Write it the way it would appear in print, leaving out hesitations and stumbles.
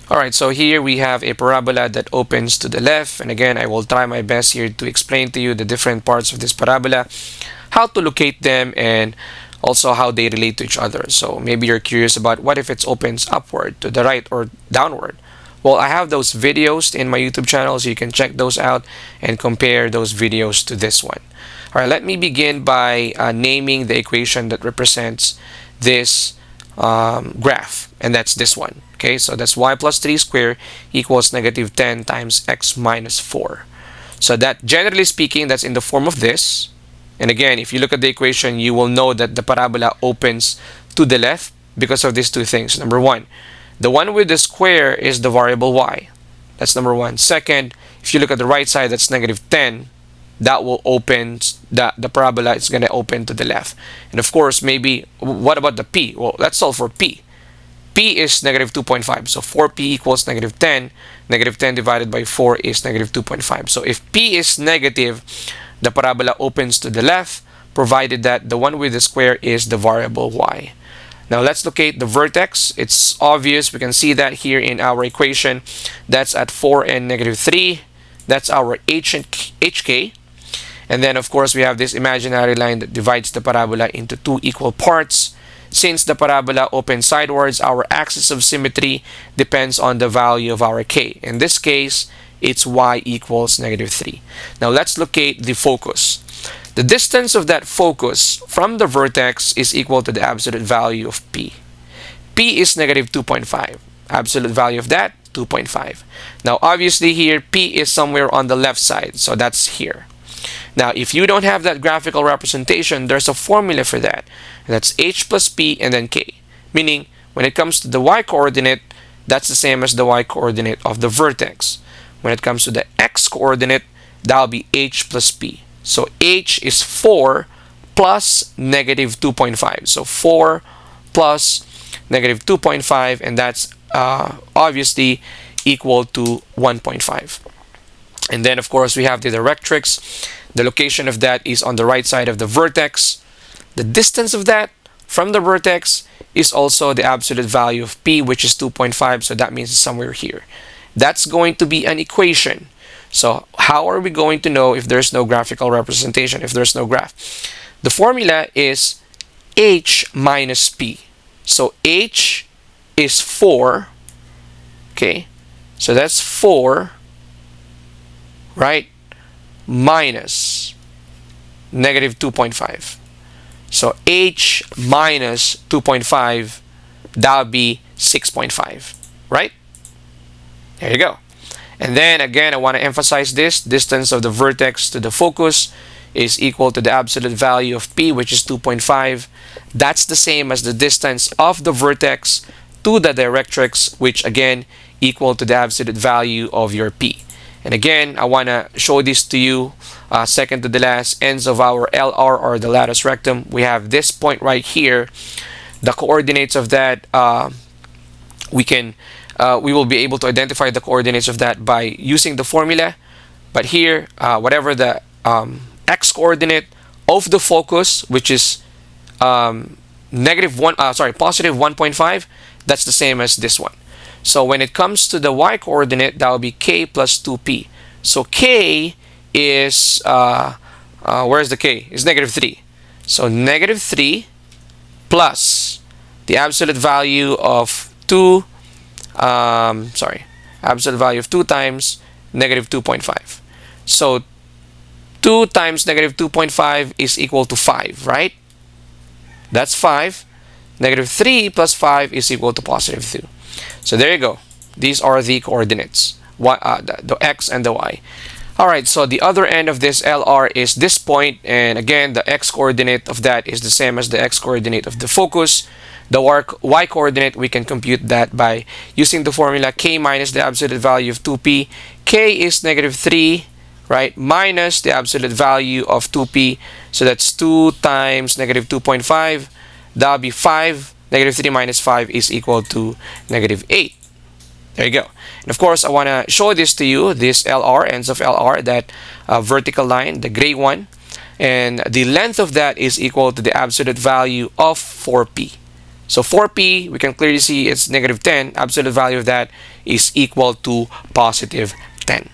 Alright, so here we have a parabola that opens to the left, and again I will try my best here to explain to you the different parts of this parabola, how to locate them, and also how they relate to each other. So maybe you're curious about what if it opens upward, to the right, or downward. Well, I have those videos in my YouTube channel, so you can check those out and compare those videos to this one. Alright, let me begin by naming the equation that represents this graph, and that's this one. Okay, so that's y plus 3 squared equals negative 10 times x minus 4. So that, generally speaking, that's in the form of this. And again, if you look at the equation, you will know that the parabola opens to the left because of these two things. Number one, the one with the square is the variable y. That's number one. Second, if you look at the right side, that's negative 10. That will open, the parabola is going to open to the left. And of course, maybe, what about the p? Well, let's solve for p. P is negative 2.5. So 4p equals negative 10. Negative 10 divided by 4 is negative 2.5. So if p is negative, the parabola opens to the left, provided that the one with the square is the variable y. Now let's locate the vertex. It's obvious. We can see that here in our equation. That's at 4 and negative 3. That's our hk. And then, of course, we have this imaginary line that divides the parabola into two equal parts. Since the parabola opens sidewards, our axis of symmetry depends on the value of our k. In this case, it's y equals negative 3. Now let's locate the focus. The distance of that focus from the vertex is equal to the absolute value of p. P is negative 2.5. Absolute value of that, 2.5. Now obviously here, p is somewhere on the left side, so that's here. Now, if you don't have that graphical representation, there's a formula for that. That's h plus p and then k. Meaning, when it comes to the y-coordinate, that's the same as the y-coordinate of the vertex. When it comes to the x-coordinate, that'll be h plus p. So h is 4 plus negative 2.5. So 4 plus negative 2.5, and that's obviously equal to 1.5. And then, of course, we have the directrix. The location of that is on the right side of the vertex. The distance of that from the vertex is also the absolute value of p, which is 2.5. So that means it's somewhere here. That's going to be an equation. So how are we going to know if there's no graphical representation, if there's no graph? The formula is h minus p. So h is 4. Okay, so that's 4, right, minus negative 2.5. So h minus 2.5, that would be 6.5, right? There you go. And then again, I want to emphasize this. Distance of the vertex to the focus is equal to the absolute value of p, which is 2.5. That's the same as the distance of the vertex to the directrix, which again equal to the absolute value of your p. And again, I want to show this to you, second to the last, ends of our LR, or the latus rectum. We have this point right here. The coordinates of that, we will be able to identify the coordinates of that by using the formula. But here, whatever the x coordinate of the focus, which is positive 1.5, that's the same as this one. So when it comes to the y coordinate, that will be k plus 2p. So k is, where's the k? It's negative 3. So negative 3 plus the absolute value of 2, absolute value of 2 times negative 2.5. So 2 times negative 2.5 is equal to 5, right? That's 5. Negative 3 plus 5 is equal to positive 2. So there you go. These are the coordinates, the x and the y. Alright, so the other end of this LR is this point, and again, the x coordinate of that is the same as the x coordinate of the focus. The y coordinate, we can compute that by using the formula k minus the absolute value of 2p. K is negative 3, right, minus the absolute value of 2p. So that's 2 times negative 2.5. That'll be 5. Negative 3 minus 5 is equal to negative 8. There you go. And of course, I want to show this to you, this LR, ends of LR, that vertical line, the gray one. And the length of that is equal to the absolute value of 4p. So 4p, we can clearly see it's negative 10. Absolute value of that is equal to positive 10.